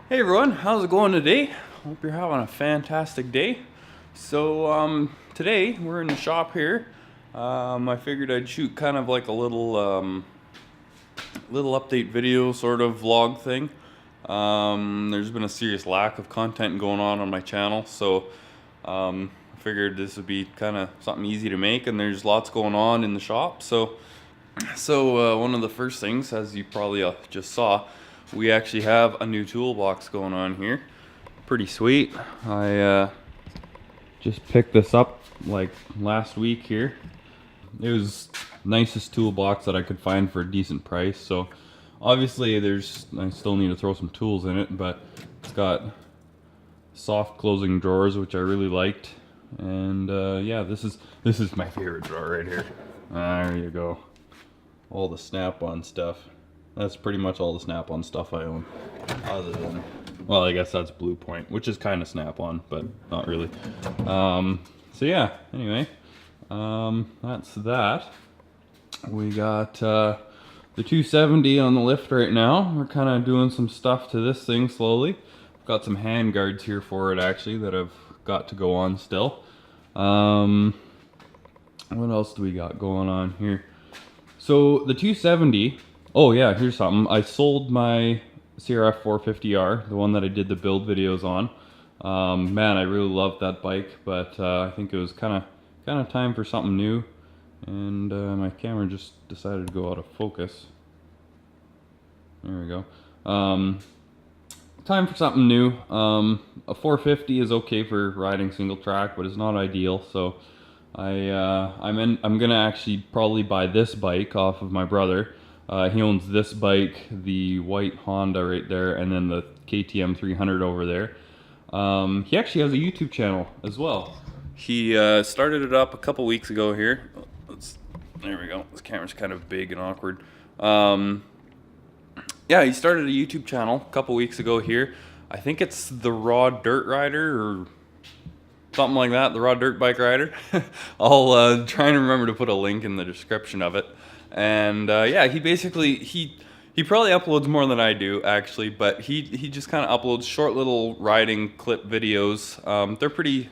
Hey everyone, how's it going today? Hope you're having a fantastic day. So today we're in the shop here. I figured I'd shoot kind of like a little update video sort of vlog thing. There's been a serious lack of content going on my channel, so I figured this would be kind of something easy to make, and there's lots going on in the shop. So one of the first things, as you probably just saw, we actually have a new toolbox going on here. Pretty sweet. I just picked this up like last week here. It was the nicest toolbox that I could find for a decent price. So obviously I still need to throw some tools in it, but it's got soft closing drawers, which I really liked. And yeah, this is my favorite drawer right here. There you go. All the snap-on stuff. That's pretty much all the snap-on stuff I own. Other than, well, I guess that's Blue Point, which is kind of snap-on, but not really. So yeah, anyway, that's that. We got the 270 on the lift right now. We're kind of doing some stuff to this thing slowly. I've got some hand guards here for it actually that I've got to go on still. What else do we got going on here? So the 270, oh yeah, here's something. I sold my CRF 450R, the one that I did the build videos on. Man, I really loved that bike, but I think it was kind of time for something new. And my camera just decided to go out of focus. There we go. Time for something new. A 450 is okay for riding single track, but it's not ideal. So I'm gonna actually probably buy this bike off of my brother. He owns this bike, the white Honda right there, and then the KTM 300 over there. He actually has a YouTube channel as well. He started it up a couple weeks ago here. There we go. This camera's kind of big and awkward. Yeah, he started a YouTube channel a couple weeks ago here. I think it's the Raw Dirt Rider or something like that, the Raw Dirt Bike Rider. I'll try and remember to put a link in the description of it. And yeah, he basically, he probably uploads more than I do actually, but he just kind of uploads short little riding clip videos. They're pretty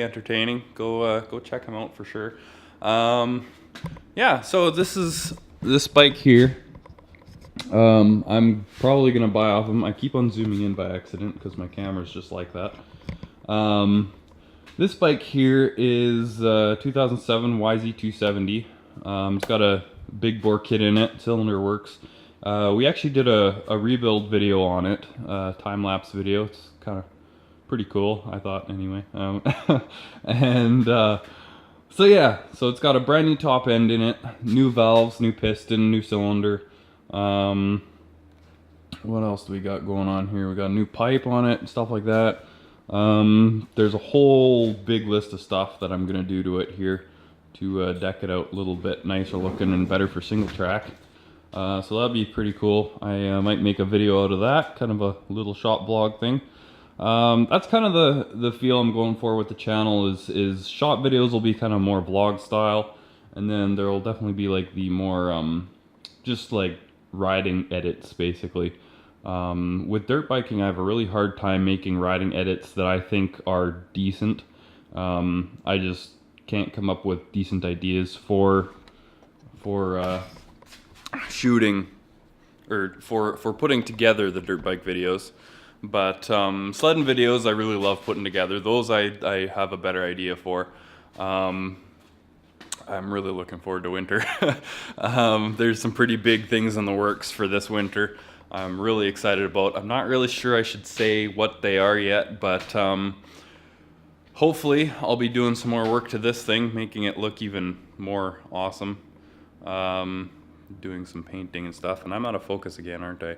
entertaining. Go check him out for sure. Yeah, so this bike here. I'm probably gonna buy off him. I keep on zooming in by accident because my camera's just like that. This bike here is 2007 YZ270. It's got a big bore kit in it, cylinder works. We actually did a rebuild video on it, time-lapse video. It's kind of pretty cool, I thought, anyway. And so yeah, so it's got a brand new top end in it, new valves, new piston, new cylinder. What else do we got going on here? We got a new pipe on it and stuff like that. There's a whole big list of stuff that I'm gonna do to it here to deck it out a little bit nicer looking and better for single track. So that'd be pretty cool. I might make a video out of that, kind of a little shop vlog thing. That's kind of the feel I'm going for with the channel is shop videos will be kind of more vlog style, and then there will definitely be like the more just like riding edits basically. With dirt biking, I have a really hard time making riding edits that I think are decent. I just can't come up with decent ideas for shooting or for putting together the dirt bike videos. But sledding videos I really love putting together. Those I have a better idea for. I'm really looking forward to winter. There's some pretty big things in the works for this winter. I'm really excited about. I'm not really sure I should say what they are yet, but hopefully I'll be doing some more work to this thing, making it look even more awesome. Doing some painting and stuff, and I'm out of focus again, aren't I?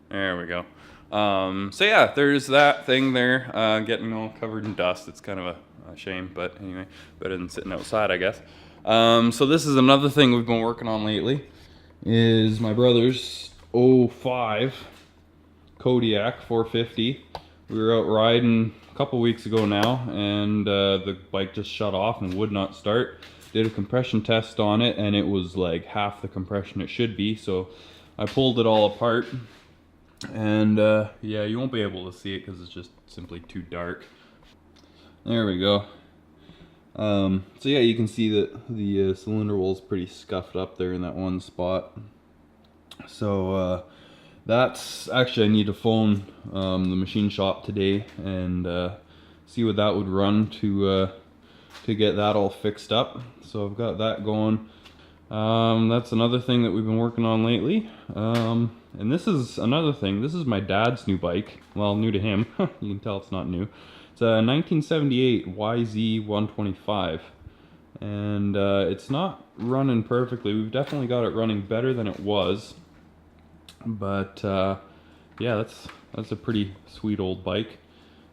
There we go. So yeah, there's that thing there, getting all covered in dust. It's kind of a shame, but anyway, better than sitting outside, I guess. So this is another thing we've been working on lately, is my brother's '05 Kodiak 450. We were out riding a couple weeks ago now, and the bike just shut off and would not start. Did a compression test on it, and it was like half the compression it should be, so I pulled it all apart. And yeah, you won't be able to see it because it's just simply too dark. There we go. So yeah, you can see that the cylinder wall is pretty scuffed up there in that one spot. So that's actually, I need to phone the machine shop today and see what that would run to get that all fixed up. So I've got that going. That's another thing that we've been working on lately. And this is another thing. This is my dad's new bike. Well, new to him. You can tell it's not new. It's a 1978 YZ125. And it's not running perfectly. We've definitely got it running better than it was. But yeah, that's a pretty sweet old bike.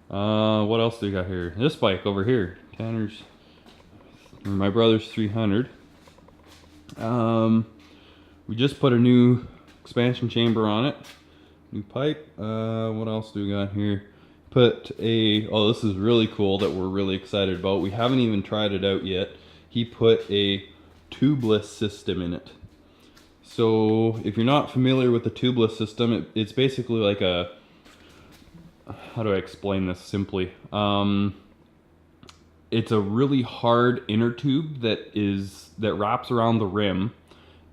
What else do we got here? This bike over here. Tanner's, my brother's 300. We just put a new expansion chamber on it, new pipe. What else do we got here? Put a, oh, this is really cool that we're really excited about. We haven't even tried it out yet. He put a tubeless system in it. So if you're not familiar with the tubeless system, it's basically like a, how do I explain this simply? It's a really hard inner tube that wraps around the rim,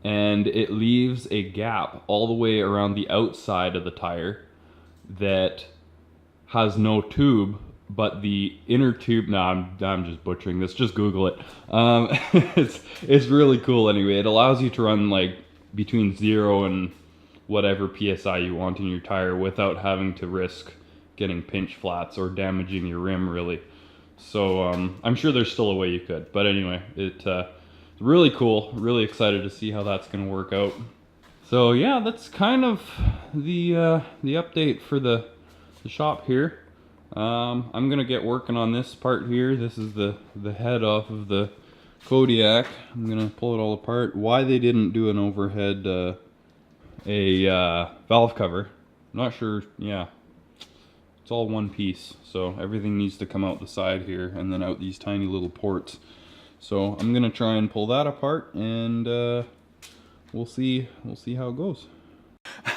and it leaves a gap all the way around the outside of the tire that has no tube, but the inner tube, I'm just butchering this, just Google it. It's really cool anyway. It allows you to run like between 0 and whatever PSI you want in your tire without having to risk getting pinch flats or damaging your rim really. So I'm sure there's still a way you could, but anyway, it's really cool. Really excited to see how that's going to work out. So yeah, that's kind of the update for the shop here. I'm gonna get working on this part here. This is the head off of the Kodiak. I'm gonna pull it all apart. Why they didn't do an overhead valve cover, I'm not sure. Yeah, it's all one piece, so everything needs to come out the side here and then out these tiny little ports. So I'm gonna try and pull that apart, and we'll see how it goes.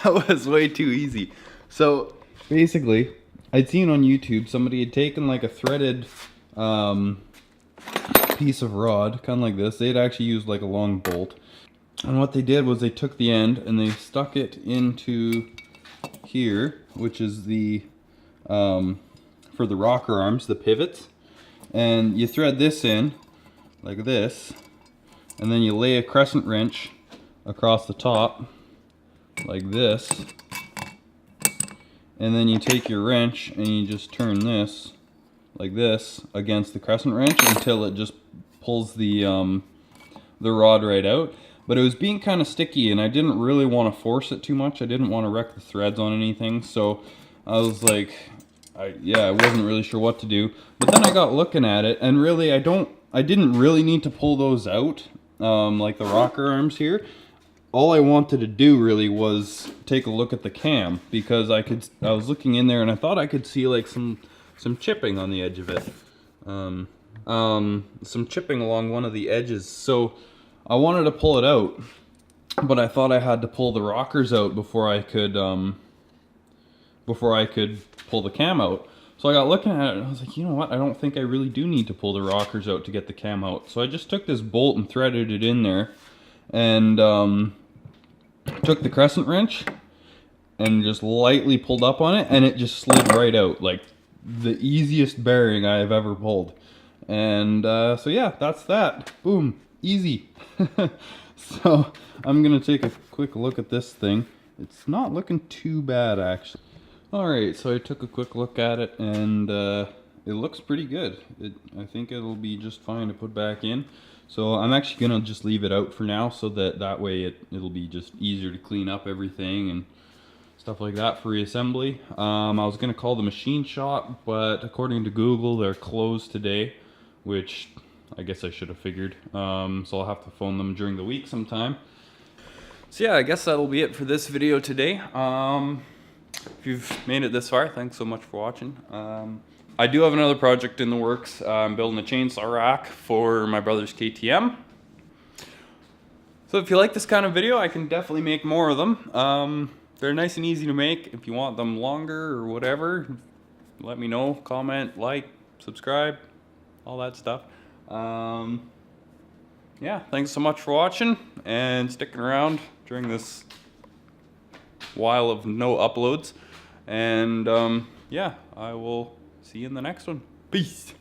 That was way too easy. So basically, I'd seen on YouTube somebody had taken like a threaded piece of rod, kind of like this. They'd actually used like a long bolt, and what they did was they took the end and they stuck it into here, which is the for the rocker arms, the pivots, and you thread this in like this, and then you lay a crescent wrench across the top like this, and then you take your wrench and you just turn this like this against the crescent wrench until it just pulls the rod right out. But it was being kind of sticky, and I didn't really want to force it too much. I didn't want to wreck the threads on anything, so I was like, I wasn't really sure what to do. But then I got looking at it, and really I didn't really need to pull those out, like the rocker arms here. All I wanted to do really was take a look at the cam, because I was looking in there and I thought I could see like some chipping on the edge of it. Some chipping along one of the edges. So I wanted to pull it out, but I thought I had to pull the rockers out before I could pull the cam out. So I got looking at it and I was like, you know what, I don't think I really do need to pull the rockers out to get the cam out. So I just took this bolt and threaded it in there, and took the crescent wrench and just lightly pulled up on it, and it just slid right out, like the easiest bearing I have ever pulled. And so yeah, that's that. Boom, easy. So I'm gonna take a quick look at this thing. It's not looking too bad actually. Alright, so I took a quick look at it, and it looks pretty good. I think it'll be just fine to put back in. So I'm actually gonna just leave it out for now, so that way it'll be just easier to clean up everything and stuff like that for reassembly. I was gonna call the machine shop, but according to Google, they're closed today, which I guess I should have figured. So I'll have to phone them during the week sometime. So yeah, I guess that'll be it for this video today. If you've made it this far, thanks so much for watching. I do have another project in the works. I'm building a chainsaw rack for my brother's KTM. So if you like this kind of video, I can definitely make more of them. they're nice and easy to make. If you want them longer or whatever, let me know. Comment, like, subscribe, all that stuff. Yeah, thanks so much for watching and sticking around during this while of no uploads. And yeah, I will see you in the next one. Peace.